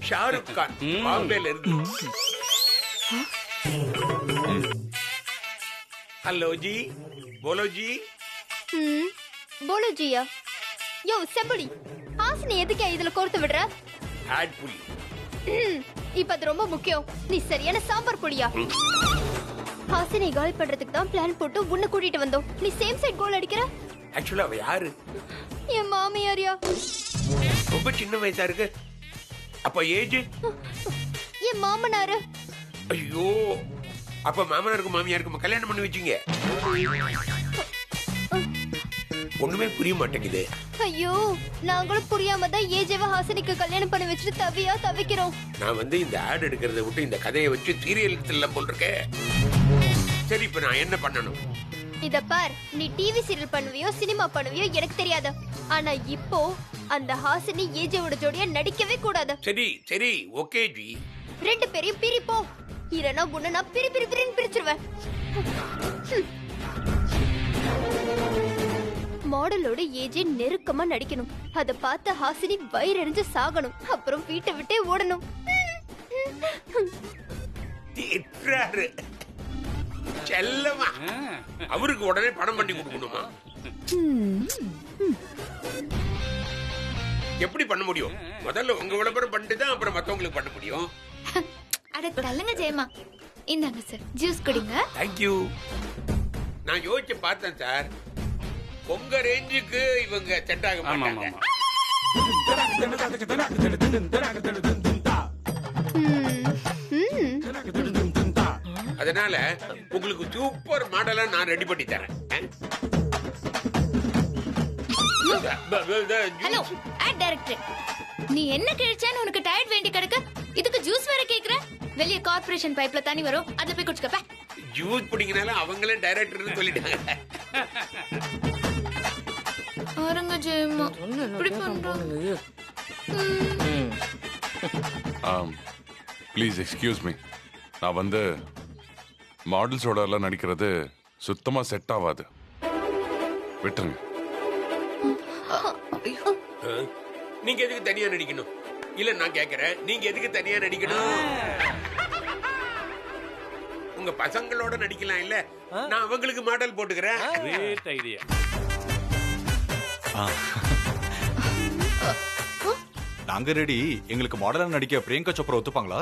ஷாருக் கான் பாம்பேல இருந்து. हेलो जी, बोलो जी. बोलो जिया. யோ செம்புடி, ஹாசினி எதுக்கு இதுல கோர்த்து விடுற? ஆட் புலி. இப்ப அது ரொம்ப முக்கியம். நீ சரியான சாம்பார் புலியா? ஹாசினி காலி பண்றதுக்கு தான் பிளான் போட்டு உன்னை கூட்டிட்டு வந்தோம். நீ சேம் சைட் கோல் அடிக்கிற? ஆக்சுவலா அவ யாரு? என் மாமியாரியா? ரொம்ப சின்ன வயசா இருக்கு. அப்ப ஏஜ்? என் மாமனாரு. ஐயோ, அப்ப மாமனாருக்கு மாமியாருக்கு கல்யாணம் பண்ணி வச்சீங்க. ஒண்ணுமே புரிய மாட்டேங்குது. ஐயோ, நாங்களும் புரியாம தான் ஏஜேவ ஹாசினிக்கு கல்யாணம் பண்ணி வச்சுட்டு தவிக்கிறோம். நான் இந்த ஆட் எடுக்கிறத விட்டு இந்த கதையை வச்சு சீரியல் எல்லாம் போட்டிருக்கேன். சரி, இப்ப நான் என்ன பண்ணணும்? இத பார், நீ டிவி சீரியல் பண்ணுவியோ சினிமா பண்ணுவியோ எனக்கு தெரியாது. ஆனா இப்போ அந்த ஹாசினி ஏஜேவோட ஜோடியா நடிக்கவே கூடாது. சரி சரி, ஓகே ஜி. ரெண்டு பேரையும் பிரிப்போ. இல்லனா உன்னை நான் பிரிச்சிருவேன். மாடலோட ஏஜே நெருக்கமா நடிக்கணும். அத பார்த்த ஹாசினி வயிறறிஞ்சு சாகணும். அப்புறம் வீட்டை விட்டே ஓடணும். திட்டுறாரு. செல்லமா அவருக்கு உடனே பணம் பண்ணி கொடுக்கணுமா? எப்படி பண்ண முடியும்? முதல்ல உங்க விளம்பரம் பண்ணிட்டு தான் அப்புறம் மத்தவங்களுக்கு பண்ண முடியும். அட தள்ளுங்க ஜெயமா. இந்தாங்க சார், ஜூஸ் குடிங்க. தேங்க்யூ. நான் யோசிச்சு பார்த்தேன் சார், உங்க ரேஞ்சுக்கு இவங்க செட் ஆக மாட்டாங்க. அதனால உங்களுக்கு சூப்பர் மாடலா நான் ரெடி பண்ணி தரேன். ஹலோ ஆட் டைரக்டர், நீ என்ன கிழிச்சான்னு உனக்கு டயர்ட் வேண்டி கிடக்கு. இதுக்கு ஜூஸ் வேற கேக்குற? வெளிய கார்ப்பரேஷன் பைப்ல தண்ணி வரும், அதுல போய் குடிச்சுக்கப்ப. ஜூஸ் பிடிங்கனால அவங்களே டைரக்டர்னு சொல்லிட்டாங்க. ஆரங்க ஜெயமா இப்படி பண்றாங்க. Please excuse me. நான் மாடல்ஸோட எல்லாம் நடிக்கிறது சுத்தமா செட் ஆகாது. விட்டுருங்க. நீங்க எதுக்கு தனியா நடிக்கணும்? இல்ல நான் கேக்குறேன், நீங்க எதுக்கு தனியா நடிக்கணும்? உங்க பசங்களோட நடிக்கலாம் இல்ல? நான் அவங்களுக்கு மாடல் போட்டுக்கிறேன். Great idea. நாங்க ரெடி. எங்களுக்கு மாடலா நடிக்க பிரியங்கா சோப்ரா ஒத்துப்பாங்களா?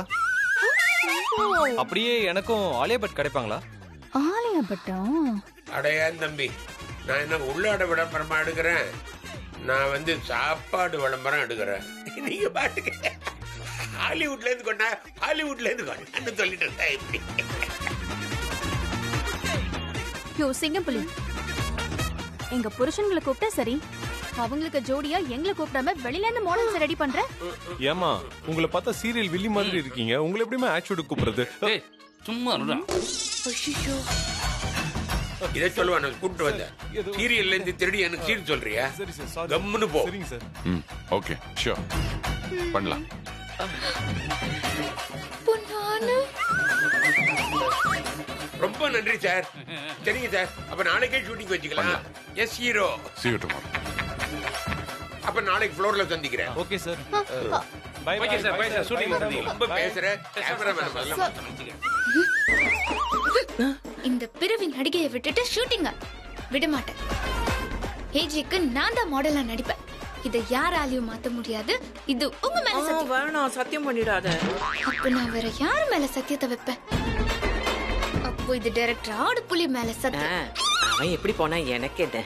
அப்படியே எனக்கும் ஆலியா பட் கிடைப்பாங்களா? ஆலியா பட்டா? அடையான் தம்பி, நான் என்ன உள்ளாட விளம்பரமா எடுக்கிறேன்? நான் சாப்பாடு விளம்பரம் எடுக்கிறேன். நீங்க பாட்டுக்கு ஹாலிவுட்ல இருந்து கொண்டா ஹாலிவுட்ல இருந்து கொண்டான்னு சொல்லிட்டு இருந்தா எப்படி? யோ சிங்கம்புலி, எங்க புருஷன்களை கூப்பிட்டா சரி, அவங்களுக்கு ஜோடியா எங்களை கூப்பிடாம வெளியில இருந்து மாடல்ஸ் ரெடி பண்ற. ஏமா, உங்களை பார்த்தா சீரியல் வில்லி மாதிரி இருக்கீங்க. உங்களை எப்படிமா ஆக்சுவலி கூப்பிடுறது? சும்மா இருடா. ஐயோ, இதை சொல்லுவா நான் கூப்பிட்டு வந்தேன். சீரியல்ல இருந்து திருடி எனக்கு சீர் சொல்றியா? சரி சார், சாரி. கம்முன்னு போ. சரிங்க சார். ஓகே, ஷூர், பண்ணலாம். பொன்னானு. ரொம்ப நன்றி சார். சரிங்க சார், அப்ப நாளைக்கே ஷூட்டிங் வச்சுக்கலாம். Yes hero. See you tomorrow. அப்ப நாளைக்கு ஃப்ளோர்ல சந்திக்கிறேன். Okay sir. Bye okay sir, bye sir. Shooting நடந்தீங்க. ரொம்ப பேசுற கேமராமேன் முதல்ல இந்த பிறவி நடிகையை விட்டுட்டு ஷூட்டிங்க விட மாட்டேன். ஏஜிக்கு நான் தான் மாடலா நடிப்பேன். இதை யாராலையும் மாத்த முடியாது. இது உங்க மேல சத்தியம். வேணாம், சத்தியம் பண்ணிடாத. அப்ப நான் வேற யார் மேல சத்தியத்தை வைப்பேன்? அப்போ இது டைரக்டர் ஆடு புலி மேல சத்தியம். அவன் எப்படி போனா எனக்கு என்ன?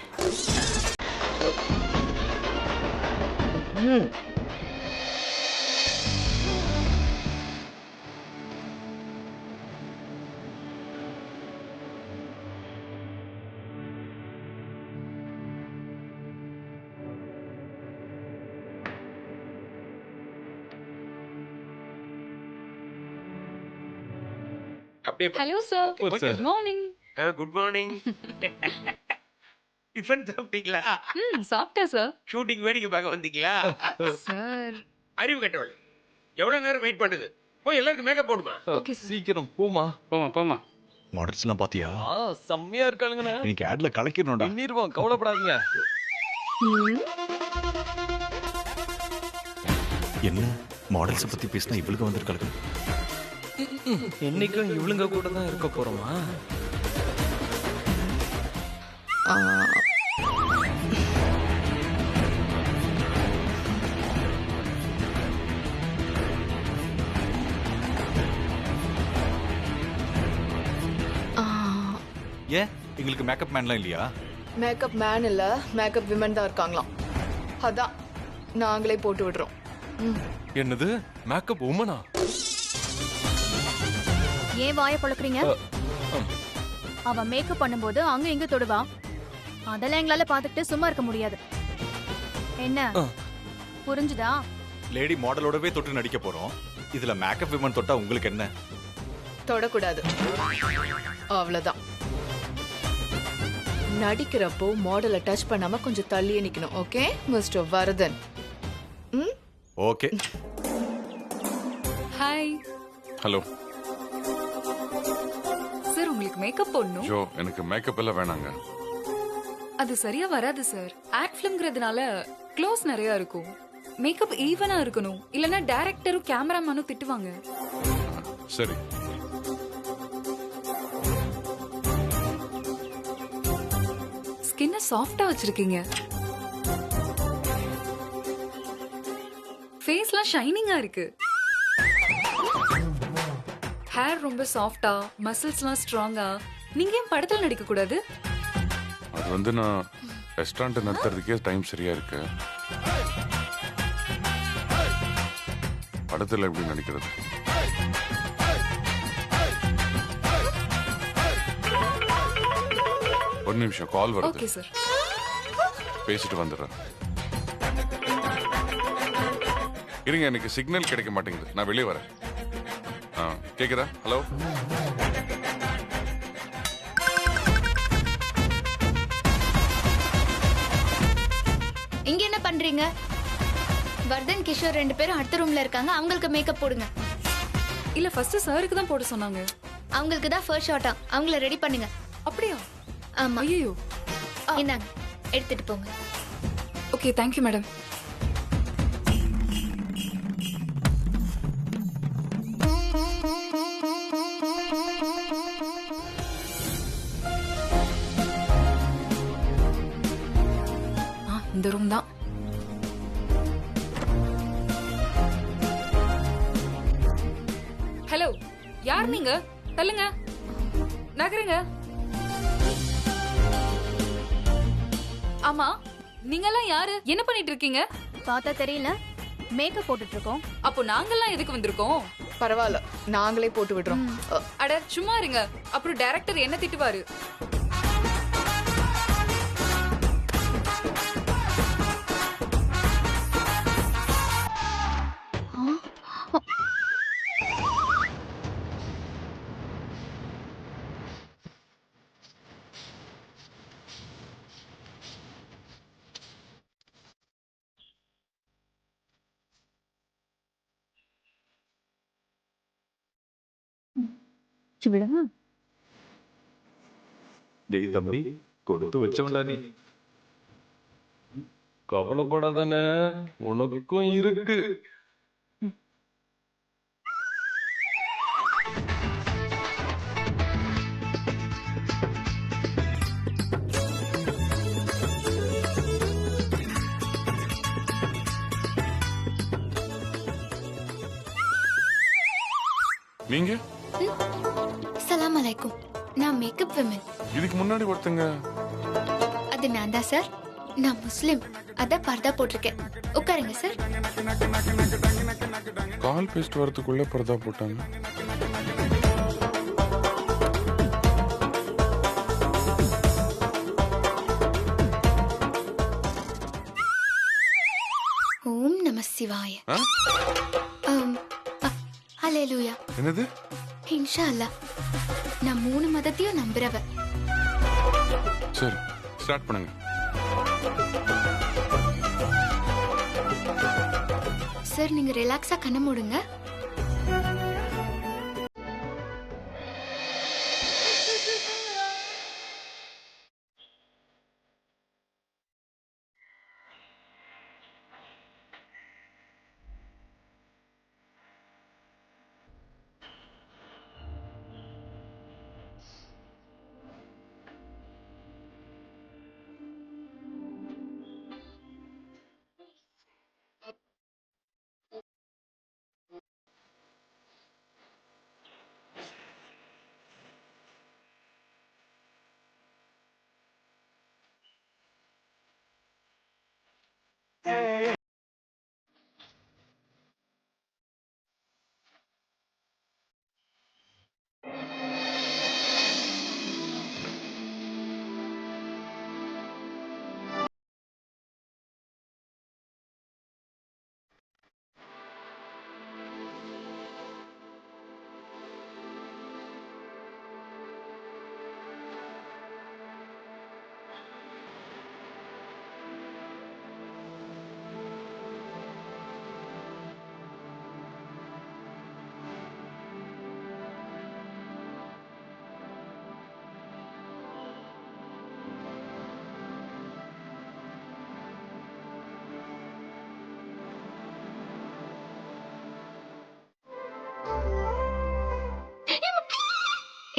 அப்படியே Hello, sir. Good morning. Good morning. Tiffin சாப்பிட்டீங்களா? சாப்பிட்டேன் சார். ஷூட்டிங் வேடிக்கை பார்க்க வந்தீங்களா? சார். அறிவு கட்டவள் எவ்வளவு நேரம் வெயிட் பண்ணுது? போய் எல்லாருக்கும் மேக்கப் போடுமா? Okay sir. சீக்கிரம் போமா. போமா. மாடல்ஸ் எல்லாம் பாத்தியா? செம்மையா இருக்காளுங்கண்ணா. இன்னைக்கு ஆட்ல கலக்கிடணும்டா. பண்ணிருவோம், கவலைப்படாதீங்க. என்ன மாடல்ஸ் பத்தி பேசினா இவளுக்கு வந்திருக்காங்க. என்னைக்கும் இவளுங்க கூட தான் இருக்க போறோமா? ஏன் எங்களுக்கு மேக்கப் மேன்லாம் இல்லையா? மேக்கப் மேன் இல்ல, மேக்கப் விமன் தான் இருக்காங்களாம். அதான் நாங்களே போட்டு விடுறோம். என்னது மேக்கப் உமனா? ஏன் வாயை பழக்கிறீங்க? அவன் மேக்கப் பண்ணும்போது அங்க இங்க தொடுவா. அதெல்லாம் எங்களால பாத்துக்கிட்டு சும்மா இருக்க முடியாது. என்ன புரிஞ்சுதா? லேடி மாடலோடவே தொட்டு நடிக்க போறோம். இதுல மேக்கப் விமன் தொட்டா உங்களுக்கு என்ன? தொடக்கூடாது, அவ்வளவுதான். நடிக்கிறப்போ மாடலை டச் பண்ணாம கொஞ்சம் தள்ளியே நிக்கணும். Okay mister Varadhan? Okay. Hi hello sir, உங்களுக்கு மேக்கப் போடணும். ஜோ, எனக்கு மேக்கப் எல்லாம் வேணாங்க. அது சரியா வராது சார். ஆக்ட் ஃபிலிம்ங்கிறதுனால க்ளோஸ் நிறைய இருக்கும். மேக்கப் ஈவனா இருக்கணும், இல்லனா டைரக்டரும் கேமராமேனும் திட்டுவாங்க. சரி. ஸ்கின்ன சாஃப்ட்டா வச்சிருக்கீங்க. ஃபேஸ்லாம் ஷைனிங்கா இருக்கு. ஹேர் ரொம்ப சாஃப்ட்டா, மசில்ஸ்லாம் ஸ்ட்ராங்கா. நீங்க ஏன் படத்துல நடிக்க கூடாது? அது வந்து நான் ரெஸ்டாரண்ட் நடத்துறதுக்கே டைம் சரியா இருக்கு. படத்துல எப்படி நடிக்கிறது? ஒரு நிமிஷம், கால் வருது. Okay sir. பேசிட்டு வந்துடுறேன். இருங்க, எனக்கு சிக்னல் கிடைக்க மாட்டேங்குது, நான் வெளியே வரேன். கேக்குதா? ஹலோ. இங்க என்ன பண்றீங்க? வர்தன், கிஷோர் 2 பேரும் அடுத்த ரூம்ல இருக்காங்க. அவங்களுக்கு மேக்கப் போடுங்க. இல்ல, ஃபர்ஸ்ட் சாருக்கு தான் போட சொன்னாங்க. அவங்களுக்கு தான் ஃபர்ஸ்ட் ஷாட்டா. அவங்கள ரெடி பண்ணுங்க. அப்படியா? ஆமா. ஐயோ, இந்தாங்க, எடுத்துட்டு போங்க. Okay, thank you madam. இந்த ரூம் தான். ஹலோ, யார் நீங்க? தள்ளுங்க, நகருங்க. ஆமா, நீங்கெல்லாம் யாரு? என்ன பண்ணிட்டு இருக்கீங்க? பார்த்தா தெரியல, மேக்கப் போட்டுட்டு இருக்கோம். அப்போ நாங்கெல்லாம் எதுக்கு வந்திருக்கோம்? பரவாயில்ல, நாங்களே போட்டு விடுறோம். அட சும்மா இருங்க, அப்புறம் டைரக்டர் என்ன திட்டுவாரு. டேய் தம்பி, கொடுத்து வச்சவன்டா நீ. கவலைப்படாதானே, உனக்கும் இருக்கு. நீங்க? சலாம் அலைக்கும். நான் மேக்கப் விமன். இதுக்கு முன்னாடி ஒருத்தங்க. அது நான் தான் சார். நான் முஸ்லிம், அதான் பர்தா போட்டிருக்கேன். உட்காருங்க சார். கால் பேசிட்டு வரதுக்குள்ள பர்தா போட்டாங்க. ஓம் நம சிவாய. ஹல்லேலூயா. என்னது? இன்ஷா அல்லாஹ். நான் 3 மதத்தையும் நம்புறவ. சரி, ஸ்டார்ட் பண்ணுங்க. சார், நீங்க ரிலாக்ஸா கண்ண மூடுங்க.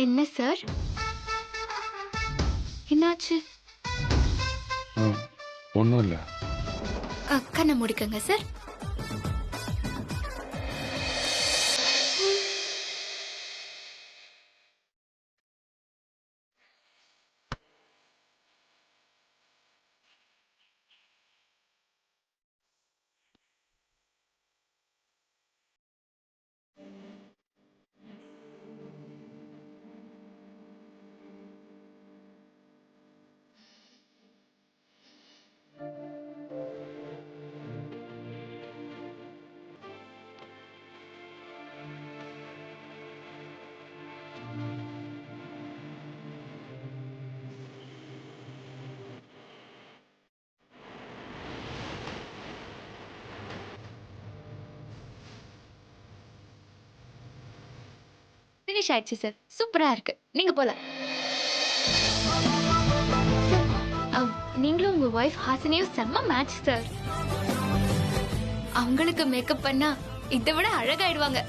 என்ன சார், என்னாச்சு? ஒன்றும் இல்லை. கண்ணை முடிக்கங்க சார். ஃபினிஷ் ஆயிடுச்சு சார். சூப்பரா இருக்கு. நீங்க போலாம். நீங்களும் உங்க வைஃப் ஹாசினியும் செம்ம மேட்ச் சார். அவங்களுக்கு மேக்கப் பண்ணா இதை விட அழகாயிடுவாங்க.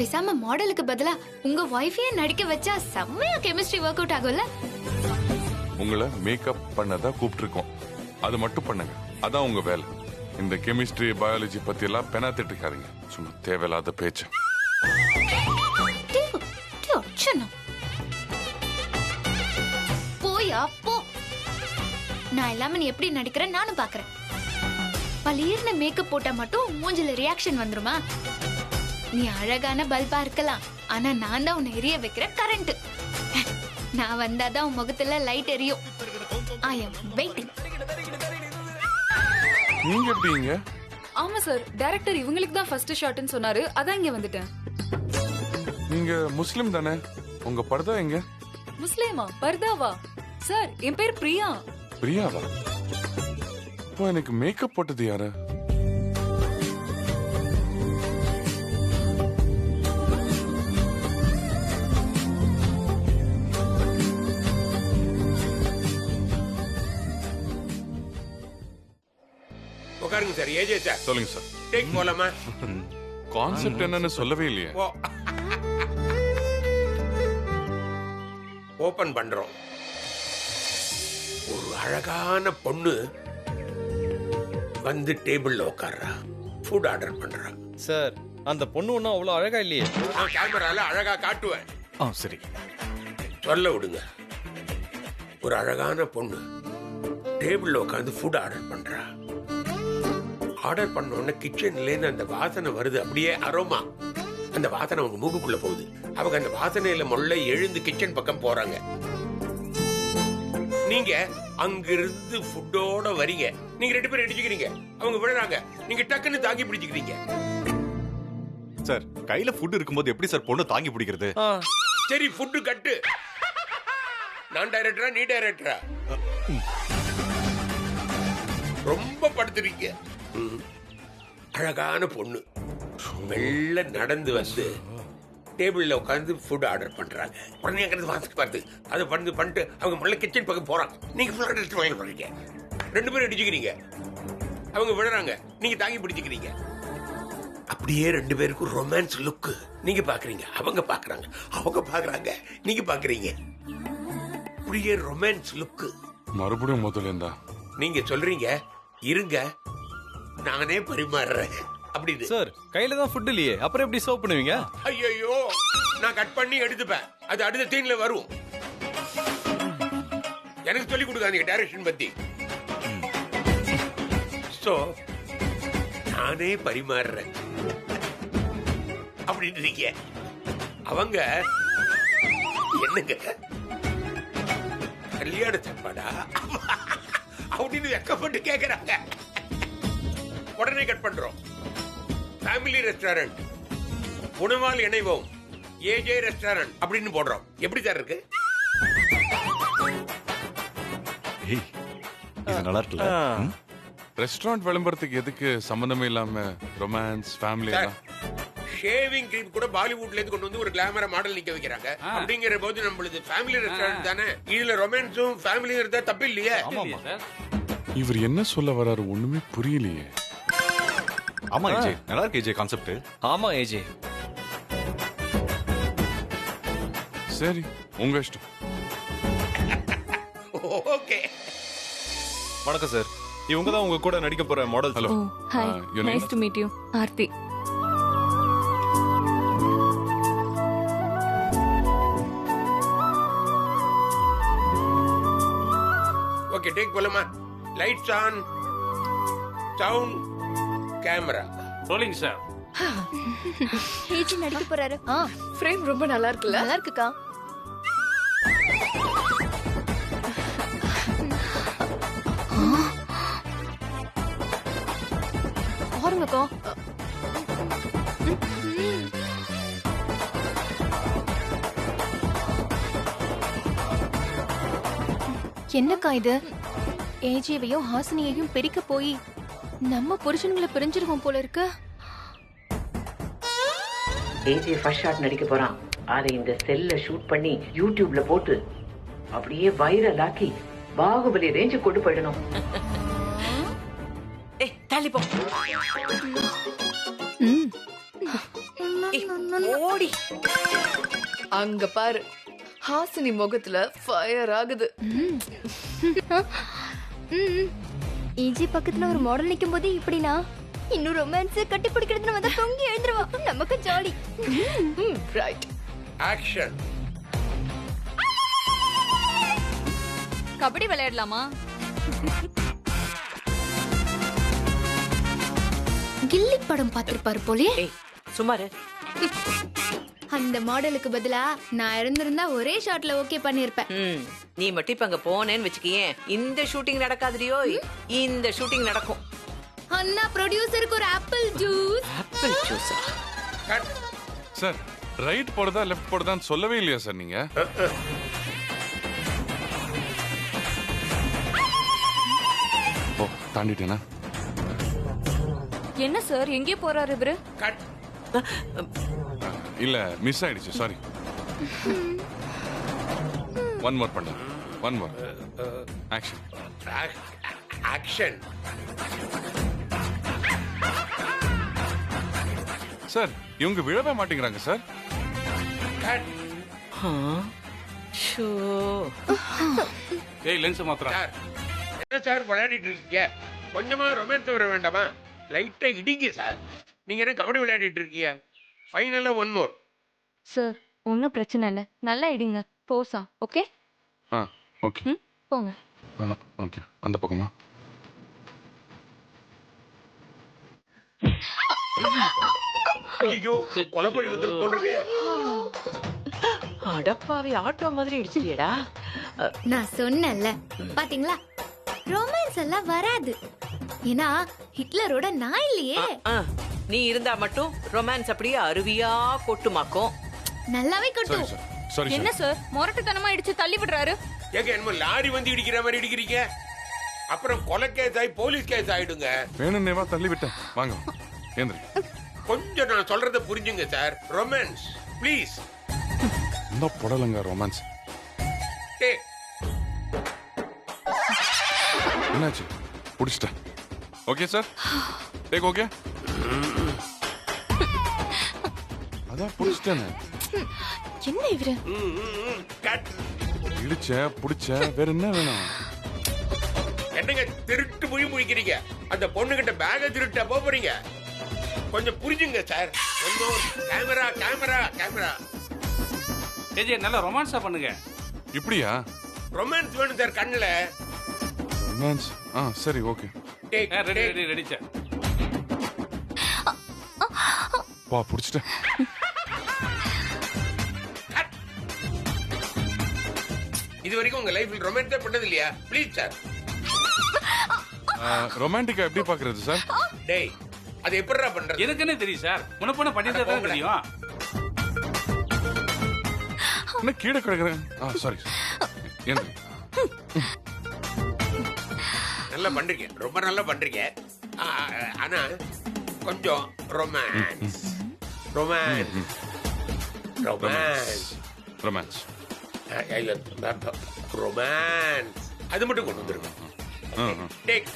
பேசாம மாடலுக்கு பதிலா உங்க வைஃபையே நடிக்க வச்சா செம்மையா கெமிஸ்ட்ரி ஒர்க் அவுட் ஆகும்ல. உங்களை மேக்கப் பண்ணதா கூப்பிட்டுருக்கோம், அது மட்டும் பண்ணுங்க. அதான் உங்க வேலை. இந்த கெமிஸ்ட்ரி பயாலஜி பத்தி எல்லாம் பெனாத்திட்டு இருக்காதீங்க. சும்மா தேவையில்லாத பேச்சு. போயா போ. நான் எல்லாமே நீ எப்படி நடிக்கிறேன் நானும் பாக்குறேன். பளிர்னு மேக்கப் போட்டா மட்டும் மூஞ்சில ரியாக்ஷன் வந்துருமா? நீ அழகான பல்பா இருக்கலாம், ஆனா நான் தான் உன்னை எரிய வைக்கிற கரண்ட். நான் வந்தாதான் உன் முகத்துல லைட் எரியும். ஐ அம் வெயிட்டிங். நீங்க எப்படிங்க? ஆமா சார், டைரக்டர் இவங்களுக்கு தான் ஃபர்ஸ்ட் ஷாட்னு சொன்னாரு, அதான் இங்க வந்துட்டேன். நீங்க முஸ்லிம் தானே? உங்க பர்தா எங்க? முஸ்லிமா? பர்தாவா? சார், என் பேர் பிரியா. பிரியாவா? இப்போ எனக்கு மேக்கப் போட்டது யாரு? உட்காருங்க சார். AJ sir. சொல்லுங்க சார். டேக் போலாமா? கான்செப்ட் என்னன்னு சொல்லவே இல்லையே. ஓபன் பண்றோம். ஒரு அழகான பொண்ணு வந்து டேபிள்ல உட்கார்றா, ஃபுட் ஆர்டர் பண்றா. சார், அந்த பொண்ணு ஒன்றும் அவ்வளோ அழகா இல்லையே. நான் கேமரால அழகா காட்டுவேன். சரி, சொல்ல விடுங்க. ஒரு அழகான பொண்ணு டேபிள்ல உட்காந்து ஃபுட் ஆர்டர் பண்றா. ஆர்டர் பண்ண உடனே கிச்சன்ல இருந்து அந்த வாசனை வருது, அப்படியே அரோமா. அந்த வாசனை அவங்க மூக்குக்குள்ள போகுது. அவங்க அந்த வாசனையில முள்ள எழுந்து கிச்சன் பக்கம் போறாங்க. நீங்க அங்கிருந்து ஃபுட்டோட வரீங்க. நீங்க 2 பேரும் அடிச்சுக்கிறீங்க, அவங்க விடுறாங்க. நீங்க டக்குன்னு தாங்கி பிடிச்சுக்கிறீங்க. சார், கையில ஃபுட் இருக்கும்போது எப்படி சார் பொண்ணு தாங்கி பிடிக்கிறது? சரி, ஃபுட்டு கட்டு. நான் டைரக்டரா நீ டைரக்டரா? ரொம்ப படுத்துறீங்க. அழகான பொண்ணு மெல்ல நடந்து வந்து டேபிள்ல உட்காந்து ஃபுட் ஆர்டர் பண்றாங்க. உடனே அங்கிருந்து வாசல் பார்த்து அதை பண்ணிட்டு அவங்க முள்ள கிச்சன் பக்கம் போறாங்க. நீங்க ஃபுல் ஆர்டர் வாங்கி போறீங்க. 2 பேரும் அடிச்சுக்கிறீங்க, அவங்க விடுறாங்க. நீங்க தாங்கி பிடிச்சுக்கிறீங்க. அப்படியே 2 பேருக்கும் ரொமான்ஸ் லுக். நீங்க பாக்குறீங்க, அவங்க பாக்குறாங்க, அவங்க பாக்குறாங்க, நீங்க பாக்குறீங்க. அப்படியே ரொமான்ஸ் லுக். மறுபடியும் முதல்ல இருந்தா நீங்க சொல்றீங்க, இருங்க நானே பரிமாறுறேன் அப்படின்னு. சார், கையில தான் ஃபுட் இல்லையே, அப்புறம் எப்படி சர்வ் பண்ணுவீங்க? ஐயோ, நான் கட் பண்ணி எடுத்துப்பேன். அது அடுத்த தீன்ல வரும். எனக்கு சொல்லி கொடுக்காதீங்க டைரக்ஷன் பத்தி. சோ நானே பரிமாறுறேன் அப்படின்றீங்க. அவங்க என்னங்க கல்யாண சாப்பாடா அப்படின்னு வெக்கப்பட்டு கேக்குறாங்க. உடனே கட் பண்றோம். ஃபேமிலி ரெஸ்டாரண்ட், உணவால் இணைவோம், ஏஜே ரெஸ்டாரண்ட் அப்படின்னு போடுறோம். எப்படி சார் இருக்கு? நல்லா இருக்குல்ல? ரெஸ்டாரண்ட் விளம்பரத்துக்கு எதுக்கு சம்பந்தமே இல்லாம ரொமான்ஸ் ஃபேமிலி எல்லாம்? ஷேவிங் கிரீம் கூட பாலிவுட்ல இருந்து கொண்டு வந்து ஒரு கிளாமரா மாடல் நிக்க வைக்கிறாங்க. அப்படிங்கிற போது நம்மளுது ஃபேமிலி ரெஸ்டாரண்ட் தானே. இதுல ரொமான்ஸும் ஃபேமிலிங்கிறத தப்பு இல்லையே. இவர் என்ன சொல்ல வராரு ஒண்ணுமே புரியலையே. ஆமா ஏஜே, நல்லா இருக்கு ஏஜே கான்செப்ட். ஆமா ஏஜே, சரி உங்க இஷ்டம். ஓகே. வணக்கம் சார், இவங்க தான் உங்க கூட நடிக்க போற model. Hello. Hi, your name? Nice to meet you. Aarthi. Okay, take போலாமா? Lights on, sound, camera. Rolling sir. ஏஜி நடிக்க போறாரு. ஃப்ரேம் ரொம்ப நல்லா இருக்குல்ல? நல்லா இருக்குக்கா. பாருங்கக்கா. என்னக்கா இது? ஏஜியவையும் ஹாசினியையும் பிரிக்க போய் நம்ம புருஷன்களை பிரிஞ்சிருவோம் போல இருக்கு. ஏஜே ஃபர்ஸ்ட் ஷாட் நடிக்க போறான். அதை இந்த செல்ல ஷூட் பண்ணி யூடியூப்ல போட்டு அப்படியே வைரல் ஆக்கி பாகுபலி ரேஞ்சு கொண்டு போயிடணும். ஏய் தள்ளி போ. ஓடி. அங்க பாரு, ஹாசினி முகத்துல ஃபயர் ஆகுது. ஏஜி பக்கத்துல ஒரு மாடல் நிக்கும் போது இப்படினா இன்னும் ரொமான்ஸ் கட்டி பிடிக்கிறதுன்னு வந்தா தொங்கி எழுந்துருவா. நமக்கு ஜாலி. ரைட். ஆக்ஷன். கபடி விளையாடலாமா? கில்லி படம் பார்த்திருப்பாரு போலே. ஏய் சுமாரு. அந்த மாடலுக்கு பதிலா நான் இருந்திருந்தா ஒரே ஷாட்ல ஓகே பண்ணிருப்பேன். நீ மட்டும் இப்ப அங்க போனேன்னு வச்சுக்கியேன், இந்த ஷூட்டிங் நடக்காதுடியோ, இந்த ஷூட்டிங் நடக்கும். அண்ணா ப்ரொடியூசருக்கு ஒரு ஆப்பிள் ஜூஸ். ஆப்பிள் ஜூஸா? சார் ரைட் போடுதா லெஃப்ட் போடுதான்னு சொல்லவே இல்லையா சார் நீங்க? ஓ தாண்டிட்டேனா? என்ன சார் எங்கே போறாரு இவரு? கட். இல்ல மிஸ் ஆயிடுச்சு, சாரி. ஒன் மோர் பண்ண. One more. Action. Action. Sir இவங்க விழவே மாட்டேங்கிறாங்க சார். கட். ஷோ. ஏய் லென்ஸ் மாத்திரம். சார் என்ன சார் விளையாடிட்டு இருக்கீங்க? கொஞ்சமா ரொமான்ஸ் வர வேண்டாமா? லைட்டா இடிங்க சார். நீங்க என்ன கபடி விளையாடிட்டு இருக்கீங்க? ஃபைனலா ஒன் மோர். சார் ஒன்னும் பிரச்சனை இல்ல, நல்லா இடிங்க. போசா ஓகே? ஓகே போங்க. ஓகே அந்த பக்கமா? ஐயோ கொலைப்பழி வந்து கொண்டிருக்கே. அடப்பாவி, ஆட்டோ மாதிரி இடிச்சிட்டியடா. நான் சொன்னேன்ல, பாத்தீங்களா? ரொமான்ஸ் எல்லாம் வராது. ஏன்னா ஹிட்லரோட நான் இல்லையே. நீ இருந்தா மட்டும் ரொமான்ஸ் அப்படியே அருவியா கொட்டுமாக்கும். நல்லாவே கொட்டும். சாரி என்ன சார் மொரட்டுத்தனமா இடிச்சு தள்ளி விடுறாரு? ஏங்க என்னமோ லாரி வந்து இடிக்கிற மாதிரி இடிக்கிறீங்க. அப்புறம் கொலை கேஸ் ஆகி போலீஸ் கேஸ் ஆயிடுங்க. வேணும்னேவா தள்ளி விட்டேன். வாங்க ஏந்திரி. கொஞ்சம் நான் சொல்றத புரிஞ்சுங்க சார். Romance please. இந்த புடலங்க ரொமான்ஸ். என்னாச்சு? புடிச்சிட்டேன். Okay sir, take okay. அதான் புடிச்சிட்டேன். என்ன இவரு? இடிச்சேன் புடிச்சேன், வேற என்ன வேணும்? என்னங்க திருட்டு போய் முடிக்கிறீங்க? அந்த பொண்ணு கிட்ட பேக திருட்ட போறீங்க. கொஞ்சம் புரிஞ்சுங்க sir. Camera camera camera. AJ நல்லா ரொமான்ஸா பண்ணுங்க. இப்படியா? ரொமான்ஸ் வேணும் சார் கண்ணுல. ரொமான்ஸ்? சரி okay. Ready ready ready sir. வா புடிச்சிட்டேன். இது வரைக்கும் உங்க லைஃப்ல ரொமான்ஸே பண்ணது இல்லையா? Please sir. ரொமான்டிக்கா எப்படி பாக்குறது சார்? டேய் அது எப்படிடா பண்றது? எனக்குன்னே தெரியும் சார். முன்னப்பண்ண பண்ணிட்டா தான் தெரியும். என்ன கீழே கிடக்குறேன். சாரி. ஏந்திரி. நல்லா பண்றீங்க, ரொம்ப நல்லா பண்றீங்க. ஆனா கொஞ்சம் romance romance romance romance romance அது மட்டும் கொண்டு வந்துருங்க. டேக்